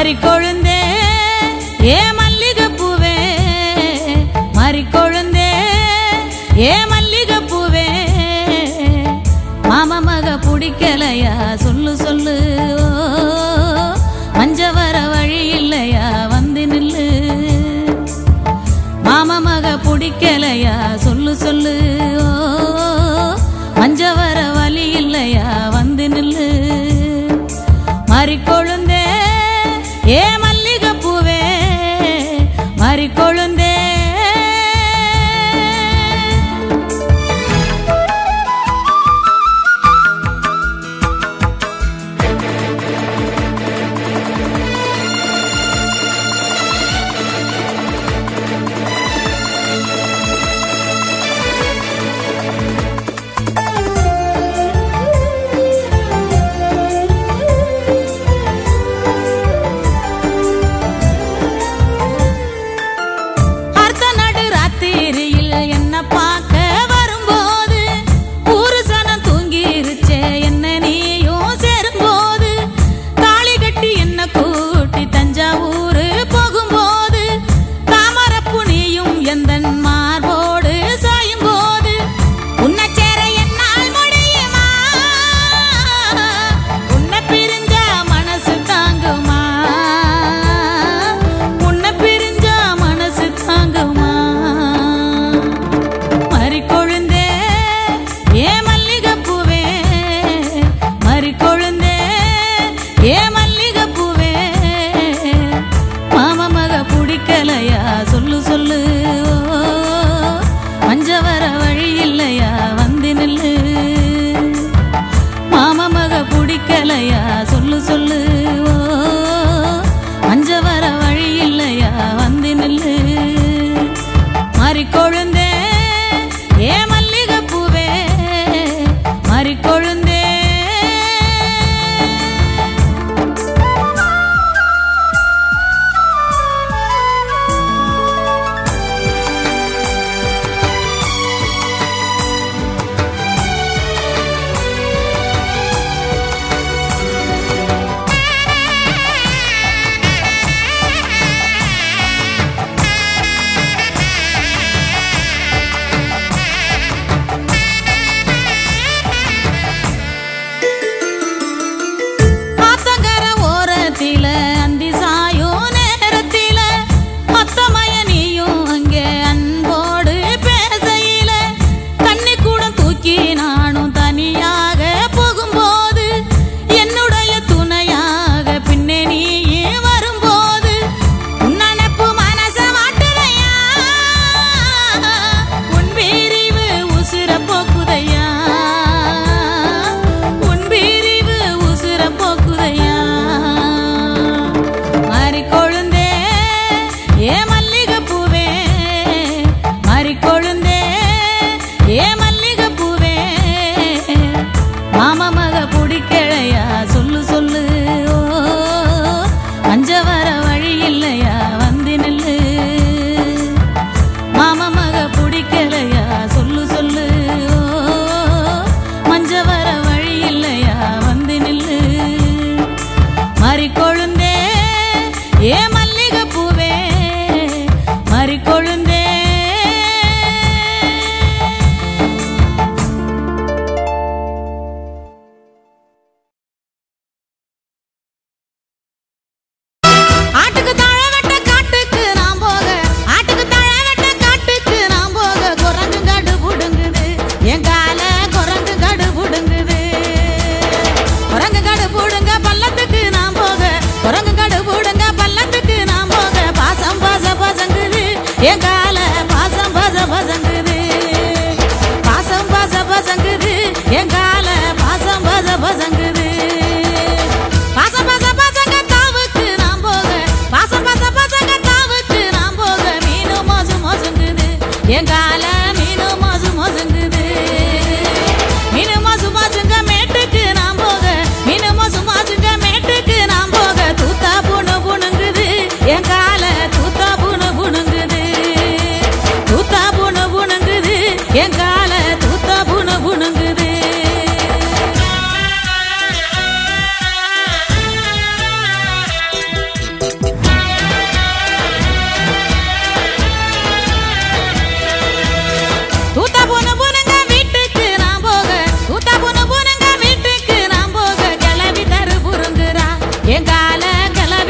மறிக்கொழுந்தே ஏ மல்லிகைப்பூவே, மறிக்கொழுந்தே ஏ மல்லிகைப்பூவே, மாமா மக பிடிக்கலையா சொல்லு சொல்லு, மஞ்ச வர வழி இல்லையா வந்து நில்லு, மாமா மக பிடிக்கலையா சொல்லு சொல்லு, மஞ்ச வர வழி இல்லையா வந்து நில்லு, மறிக்கொழுந்தே ஏ மல்லிகைப்பூவே, மறிக்கொழுந்தே.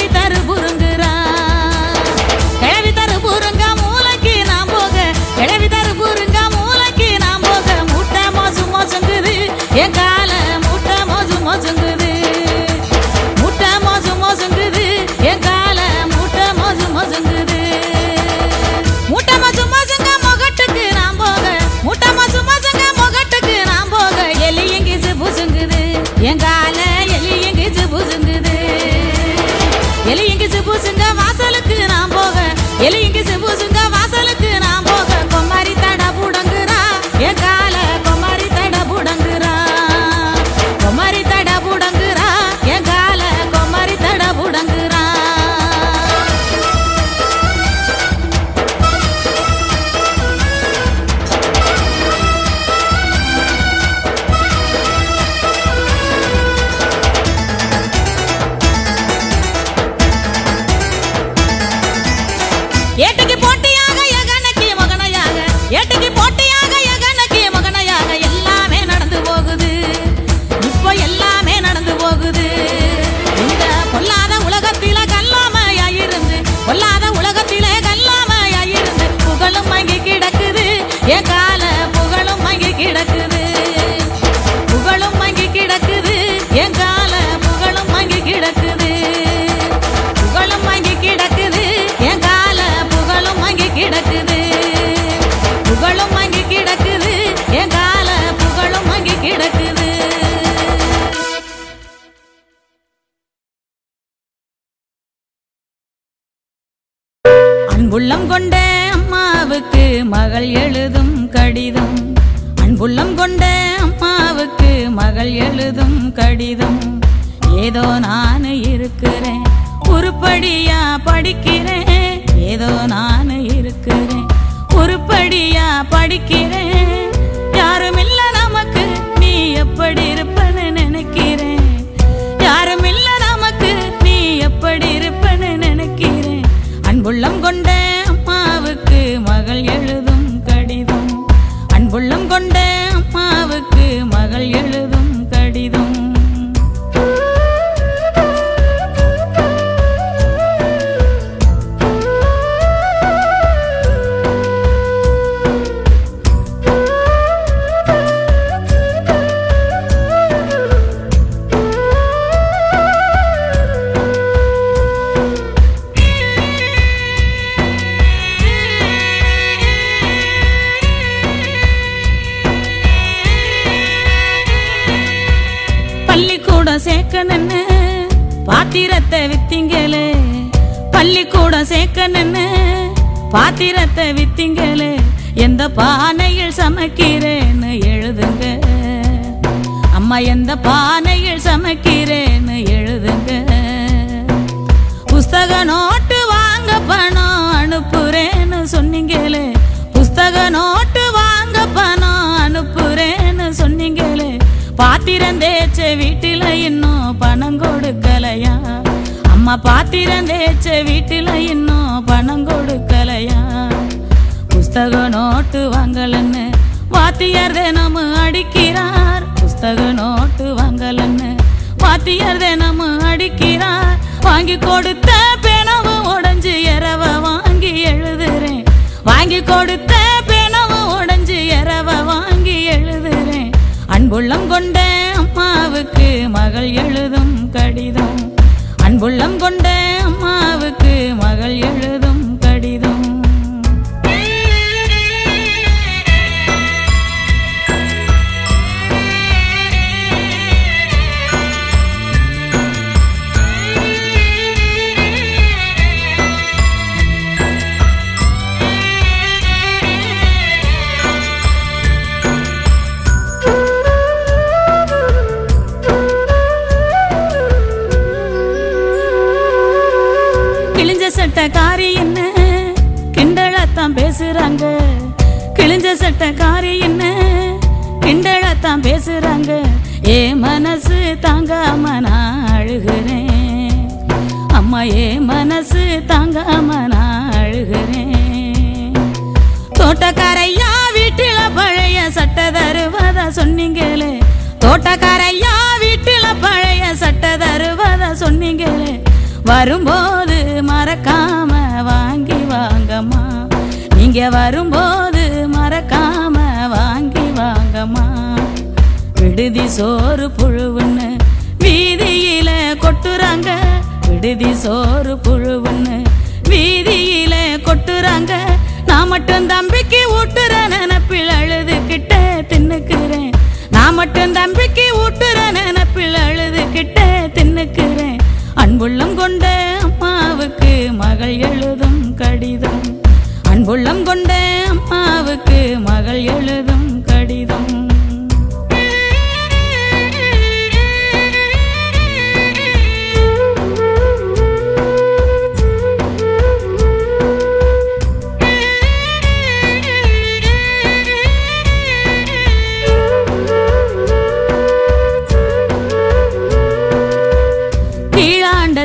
கிழவி தரு புருங்குறா கிழவி தரு புருங்க மூளைக்கு நான் போக கிழவி தரு புருங்க மூளைக்கு நான் போக மூட்டை மோசு மோசுங்குது என் கால மூட்டை மோசு மோசுங்குது மூட்டை மோசு மோசுங்குது என் கால மூட்டை மோசு மோசுங்குது மூட்டை மோசு மோசுங்க முகட்டுக்கு நான் போக மூட்டை மோசு மோசுங்க முகட்டுக்கு நான் போக எலி எங்கிச்சு புசுங்குது என் கால எலி எங்கிச்சு புசுங்குது எலி எங்கிச்சு புசுங்க வாசலுக்கு நான் போக எலி எங்கிச்சு புசுங்க வாசலுக்கு நான் போக கொமாரி தட புடங்குறா என் கால கொமாரி தட புடங்குறா கொமாரி தட புடங்குறா என் கால கொமாரி தட புடங்குறா ஏட்டுக்கு போட்டியாக எகனக்கு மகனையாக ஏட்டுக்கு போட்டியாக எகனக்கு மகனையாக எல்லாமே நடந்து போகுது இப்போ எல்லாமே நடந்து போகுது இந்த பொல்லாத உலகத்தில கல்லாமையாயிருந்து பொல்லாத உலகத்தில கல்லாமையாயிருந்து புகழும் மங்கி கிடக்குது என் கால புகழும் மங்கி கிடக்குது புகழும் மங்கி கிடக்குது என் கால புகழும் மங்கி கிடக்குது புகழும் மங்கி கிடக்குது என் கால புகழும் மங்கி கிடக்குது புகழும் மங்கி கிடக்குது என் கால புகழும் மங்கி கிடக்குது அன்புள்ளம் கொண்ட அம்மாவுக்கு மகள் எழுதும் கடிதம் அன்புள்ளம் கொண்ட அம்மாவுக்கு மகள் எழுதும் கடிதம் ஏதோ நான் இருக்கிறேன் உருப்படியா படிக்கிறேன் ஏதோ நான் இருக்கிறேன் உருப்படியா படிக்கிறேன் யாரும் இல்ல நமக்கு நீ எப்படி இருப்பன்னு நினைக்கிறேன் யாரும் இல்ல நமக்கு நீ எப்படி இருப்பன்னு நினைக்கிறேன் அன்புள்ளம் கொண்ட அம்மாவுக்கு மகள் எழுதும் கடிதம் அன்புள்ளம் கொண்ட அம்மாவுக்கு மகள் எழுதும் கடிதம் பள்ளிக்கூடம் சேர்க்கணுன்னு பாத்திரத்தை வித்தீங்களே பள்ளிக்கூடம் சேர்க்கணுன்னு பாத்திரத்தை வித்தீங்களே எந்த பானையில் சமைக்கிறேன்னு எழுதுங்க அம்மா எந்த பானையில் சமைக்கிறேன்னு எழுதுங்க புஸ்தக நோட்டு வாங்க பணம் அனுப்புறேன்னு சொன்னீங்களே புஸ்தக நோட்டு வாங்க பணம் அனுப்புறேன்னு சொன்னீங்களே பாத்திரம் தேய்ச்ச வீட்டில இன்னும் பணம் கொடுக்கலையா அம்மா பாத்திரம் தேய்ச்ச வீட்டில இன்னும் பணம் கொடுக்கலையா புஸ்தக நோட்டு வாங்கலன்னு வாத்தியார் தினமும் அடிக்கிறார் புஸ்தக நோட்டு வாங்கலன்னு வாத்தியார் தினமும் அடிக்கிறார் வாங்கி கொடுத்த பேனவு உடைஞ்சு இரவ வாங்கி எழுதுறேன் வாங்கி கொடுத்த பேனவு உடைஞ்சு இரவ வாங்கி எழுதுறேன் அன்புள்ளம் கொண்ட அம்மாவுக்கு மகள் எழுதும் கடிதம் அன்புள்ளம் கொண்ட அம்மாவுக்கு மகள் எழுதும் கடிதம் சட்டக்காரி என்ன கிண்டலத்தான் பேசுறாங்க கிழிஞ்ச சட்டக்காரி என்ன கிண்டலத்தான் பேசுறாங்க ஏ மனசு தாங்காம நான் அழுகிறேன் அம்மா ஏ மனசு தாங்காம நான் அழுகிறேன் தோட்டக்காரையா வீட்டில பழைய சட்டை தருவதா சொன்னீங்களே தோட்டக்காரையா வீட்டில பழைய சட்டை தருவதா சொன்னீங்களே வரும்போது மறக்காம வாங்கி வாங்கம்மா. நீங்க வரும்போது மறக்காம வாங்கி வாங்கம்மா. விடுதி சோறு புழுவுன்னு வீதியில கொட்டுறாங்க. விடுதி சோறு புழுவுன்னு வீதியில கொட்டுறாங்க. நான் மட்டும் தம்பிக்கு ஊட்டுற நினைப்பில் அழுதுகிட்ட தின்னுக்கிறேன். நான் மட்டும் தம்பிக்கு ஊட்டுற நினைப்பில் அழுதுகிட்ட தின்னுக்கிறேன். அன்புள்ளம் கொண்ட அம்மாவுக்கு மகள் எழுதும் கடிதம். அன்புள்ளம் கொண்ட அம்மாவுக்கு மகள் எழுதும் கடிதம்.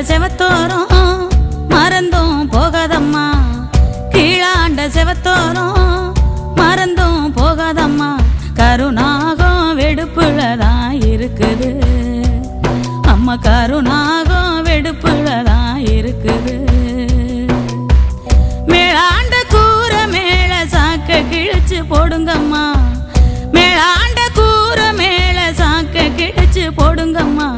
செவத்தோரம் மறந்தும் போகாதம்மா. கீழாண்ட செவத்தோரம் மறந்தும் போகாதம்மா. கருணாகம் வெடுப்புலதான் இருக்குது அம்மா. கருணாகம் வெடுப்புலதான் இருக்குது. மேலாண்ட கூற மேல சாக்க கிழிச்சு போடுங்கம்மா. மேலாண்ட கூற மேல சாக்க கிழிச்சு போடுங்கம்மா.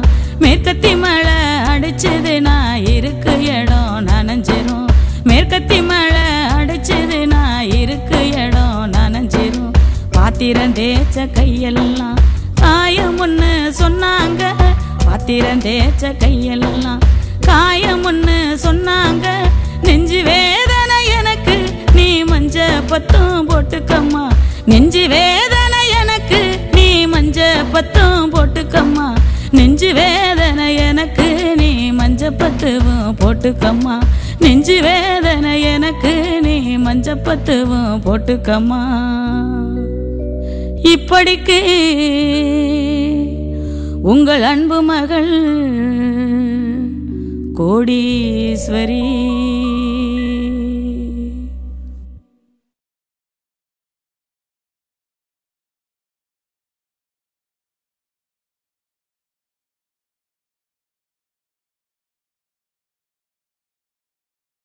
மேற்கத்தி மழை அடிச்சது நான் இருக்கு இடம் நனைஞ்சிரும். மேற்கத்தி மழை அடிச்சது நான் இருக்கு இடம் நனைஞ்சிரும். பாத்திரம் தேய்ச்ச கையெல்லாம் காயமுன்னு சொன்னாங்க. பாத்திரம் தேய்ச்ச கையெல்லாம் காயமுன்னு சொன்னாங்க. நெஞ்சு வேதனை எனக்கு நீ மஞ்ச பத்தும் போட்டுக்கம்மா. நெஞ்சு வேதனை எனக்கு நீ மஞ்ச பத்தும் போட்டுக்கம்மா. நெஞ்சு வேதனை எனக்கு நீ மஞ்சப்பத்துவும் போட்டுக்கம்மா. நெஞ்சு வேதனை எனக்கு நீ மஞ்சப்பத்துவும் போட்டுக்கம்மா. இப்படிக்கு உங்கள் அன்பு மகள் கோடீஸ்வரி.